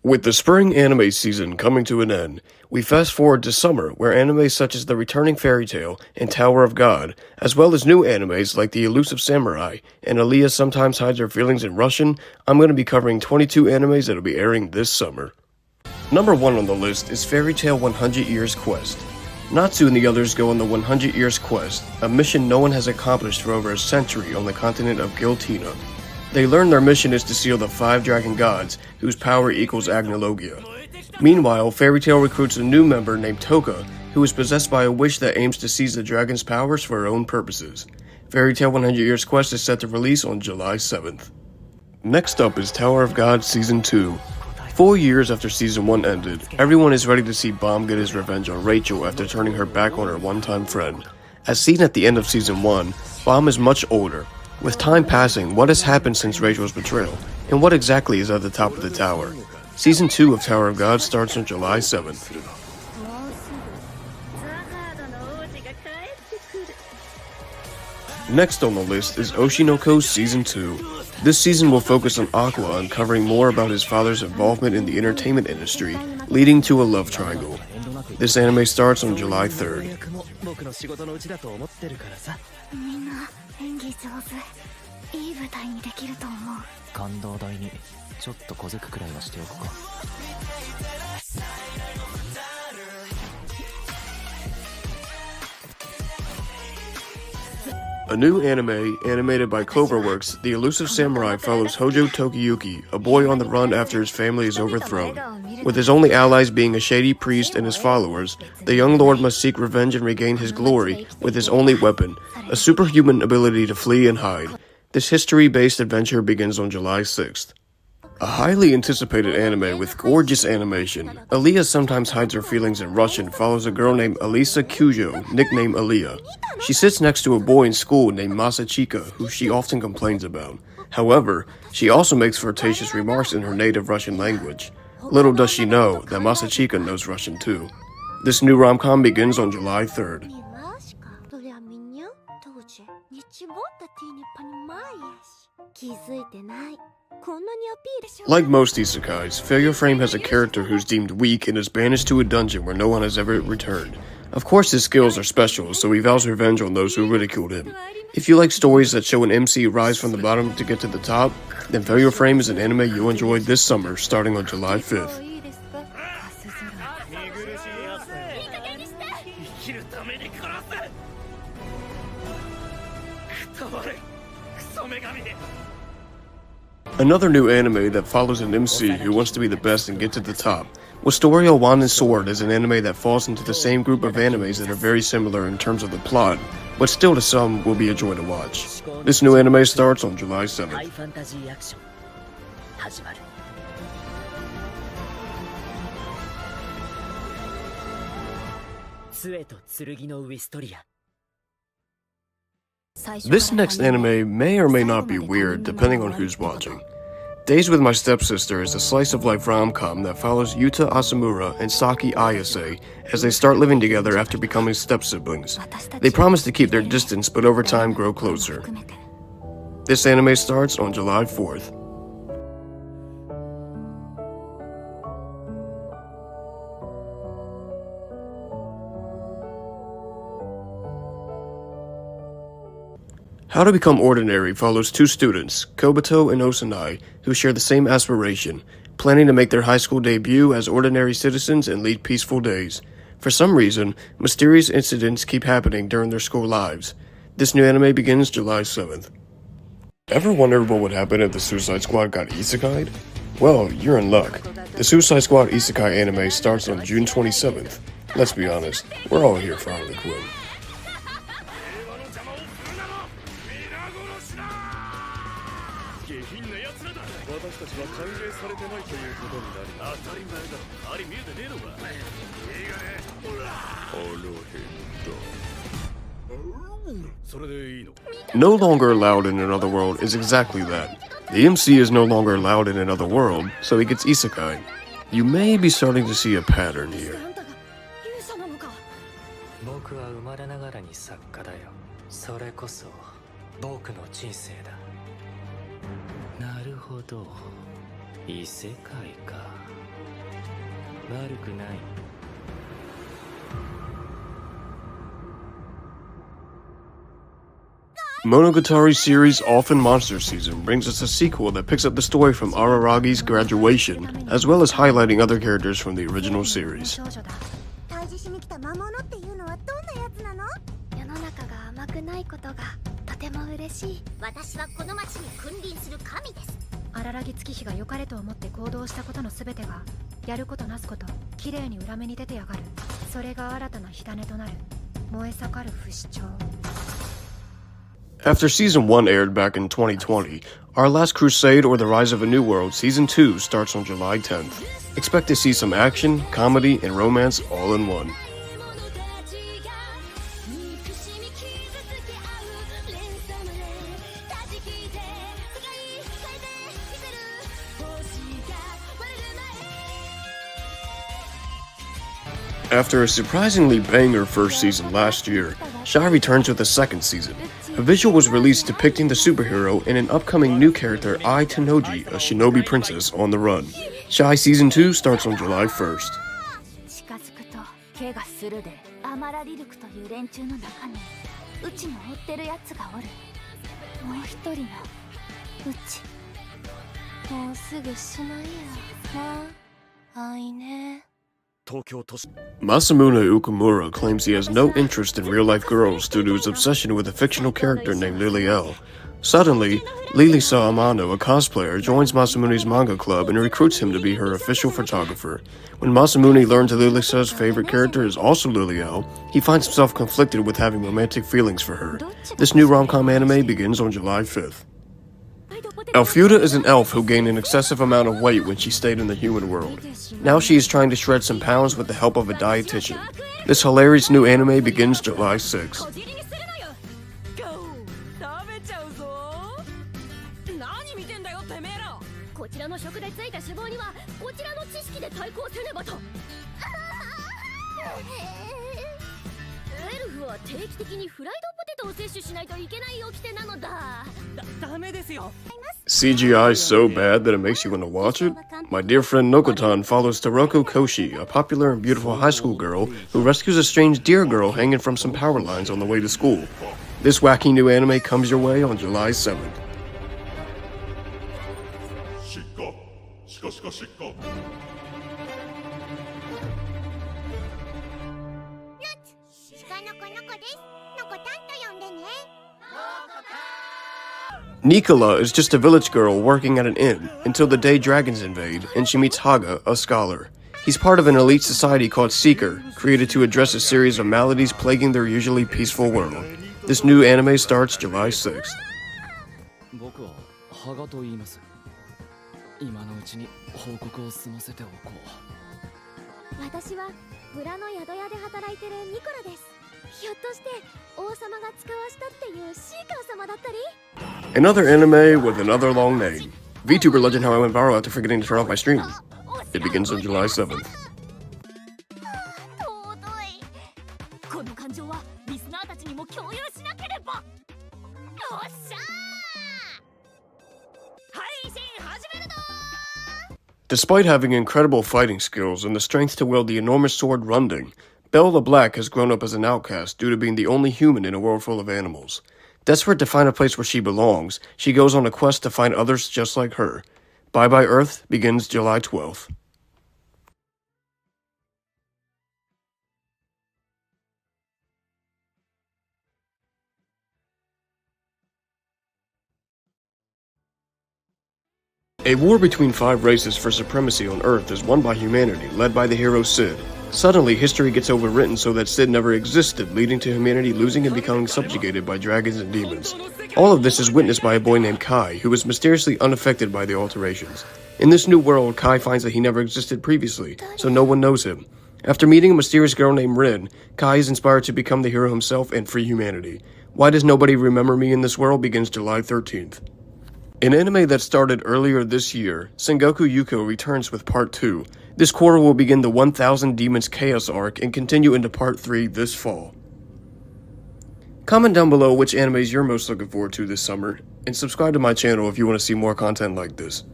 With the spring anime season coming to an end, we fast forward to summer where anime such as The Returning Fairy Tail and Tower of God, as well as new animes like The Elusive Samurai and Aliyah Sometimes Hides Her Feelings in Russian, I'm going to be covering 22 animes that'll be airing this summer. Number 1 on the list is Fairy Tail 100 Years Quest. Natsu and the others go on the 100 Years Quest, a mission no one has accomplished for over a century on the continent of Giltina. They learn their mission is to seal the 5 dragon gods, whose power equals Agnologia. Meanwhile, Fairy Tail recruits a new member named Toka, who is possessed by a wish that aims to seize the dragon's powers for her own purposes. Fairy Tail 100 Years Quest is set to release on July 7th. Next up is Tower of God Season 2. 4 years after Season 1 ended, everyone is ready to see Bomb get his revenge on Rachel after turning her back on her one-time friend. As seen at the end of Season 1, Bomb is much older. With time passing, what has happened since Rachel's betrayal, and what exactly is at the top of the tower? Season 2 of Tower of God starts on July 7th. Next on the list is Oshinoko Season 2. This season will focus on Aqua uncovering more about his father's involvement in the entertainment industry, leading to a love triangle. This anime starts on July 3rd. A new anime, animated by Cloverworks, The Elusive Samurai follows Hojo Tokiyuki, a boy on the run after his family is overthrown. With his only allies being a shady priest and his followers, the young lord must seek revenge and regain his glory with his only weapon, a superhuman ability to flee and hide. This history-based adventure begins on July 6th. A highly anticipated anime with gorgeous animation, Aliyah Sometimes Hides Her Feelings in Russian follows a girl named Alisa Kujo, nicknamed Aliyah. She sits next to a boy in school named Masachika, who she often complains about. However, she also makes flirtatious remarks in her native Russian language. Little does she know that Masachika knows Russian too. This new rom-com begins on July 3rd. Like most isekais, Failure Frame has a character who's deemed weak and is banished to a dungeon where no one has ever returned. Of course his skills are special, so he vows revenge on those who ridiculed him. If you like stories that show an MC rise from the bottom to get to the top, then Failure Frame is an anime you'll enjoy this summer starting on July 5th. Another new anime that follows an MC who wants to be the best and get to the top. Wisteria Wand and Sword is an anime that falls into the same group of animes that are very similar in terms of the plot, but still to some will be a joy to watch. This new anime starts on July 7th. This next anime may or may not be weird, depending on who's watching. Days with My Stepsister is a slice-of-life rom-com that follows Yuta Asumura and Saki Ayase as they start living together after becoming step-siblings. They promise to keep their distance, but over time grow closer. This anime starts on July 4th. How to Become Ordinary follows two students, Kobato and Osanai, who share the same aspiration, planning to make their high school debut as ordinary citizens and lead peaceful days. For some reason, mysterious incidents keep happening during their school lives. This new anime begins July 7th. Ever wondered what would happen if the Suicide Squad got isekai'd? Well, you're in luck. The Suicide Squad isekai anime starts on June 27th. Let's be honest, we're all here for Harley Quinn. No Longer Allowed in Another World is exactly that. The MC is no longer allowed in another world, so he gets isekai. You may be starting to see a pattern here. 悪くない。Monogatari series Orphan Monster Season brings us a sequel that picks up the story from Araragi's graduation, as well as highlighting other characters from the original series. 退治しに来た魔物っていうのはどんなやつなの？世の中が甘くないことがとても嬉しい。私はこの町に君臨する神です。荒らぎ月日が良かれと思って行動したことのすべてがやることなすこと綺麗に裏目に出てやがる。それが新たな火種となる燃え盛る不死鳥。 After Season 1 aired back in 2020, Our Last Crusade or The Rise of a New World Season 2 starts on July 10th. Expect to see some action, comedy, and romance all in one. After a surprisingly banger first season last year, Shy returns with a second season. A visual was released depicting the superhero and an upcoming new character, Ai Tanoji, a shinobi princess on the run. Shy Season 2 starts on July 1st. 近づくと怪我するでアマラリルクという連中の中にうちの追ってるやつがおる。もう一人のうちもうすぐしまいやな。愛ね。 Masamune Ukumura claims he has no interest in real-life girls due to his obsession with a fictional character named Lily L. Suddenly, Lilisa Amano, a cosplayer, joins Masamune's manga club and recruits him to be her official photographer. When Masamune learns that Lilisa's favorite character is also Lily L, he finds himself conflicted with having romantic feelings for her. This new rom-com anime begins on July 5th. Elfuda is an elf who gained an excessive amount of weight when she stayed in the human world. Now she is trying to shred some pounds with the help of a dietitian. This hilarious new anime begins July 6th. こちらの食でついた脂肪にはこちらの知識で対抗せねばと。エルフは定期的にフライドポテトを摂取しないといけない掟なのだ。ダメですよ。 CGI so bad that it makes you want to watch it? My dear friend Nokotan follows Taroko Koshi, a popular and beautiful high school girl who rescues a strange deer girl hanging from some power lines on the way to school. This wacky new anime comes your way on July 7th. 鹿の子の子です。のこたんと呼んでね。 Nicola is just a village girl working at an inn until the day dragons invade and she meets Haga, a scholar. He's part of an elite society called Seeker, created to address a series of maladies plaguing their usually peaceful world. This new anime starts July 6th. 僕はハガと言います。今のうちに報告を済ませておこう。私は村の宿屋で働いてるニコラです。ひょっとして王様が使わしたっていうシーカー様だったり？ Another anime with another long name. VTuber legend how I went viral after forgetting to turn off my stream. It begins on July 7th. 尊い。この感情はリスナーたちにも共有しなければ。よっしゃー。配信始めるぞー。 Despite having incredible fighting skills and the strength to wield the enormous sword Runding, Bella Black has grown up as an outcast due to being the only human in a world full of animals. Desperate to find a place where she belongs, she goes on a quest to find others just like her. Bye Bye Earth begins July 12th. A war between 5 races for supremacy on Earth is won by humanity, led by the hero Sid. Suddenly, history gets overwritten so that Sid never existed, leading to humanity losing and becoming subjugated by dragons and demons. All of this is witnessed by a boy named Kai, who is mysteriously unaffected by the alterations. In this new world, Kai finds that he never existed previously, so no one knows him. After meeting a mysterious girl named Rin, Kai is inspired to become the hero himself and free humanity. Why Does Nobody Remember Me in This World begins July 13th. An anime that started earlier this year, Sengoku Yuko returns with Part 2. This quarter will begin the 1000 Demons Chaos arc and continue into Part 3 this fall. Comment down below which animes you're most looking forward to this summer, and subscribe to my channel if you want to see more content like this.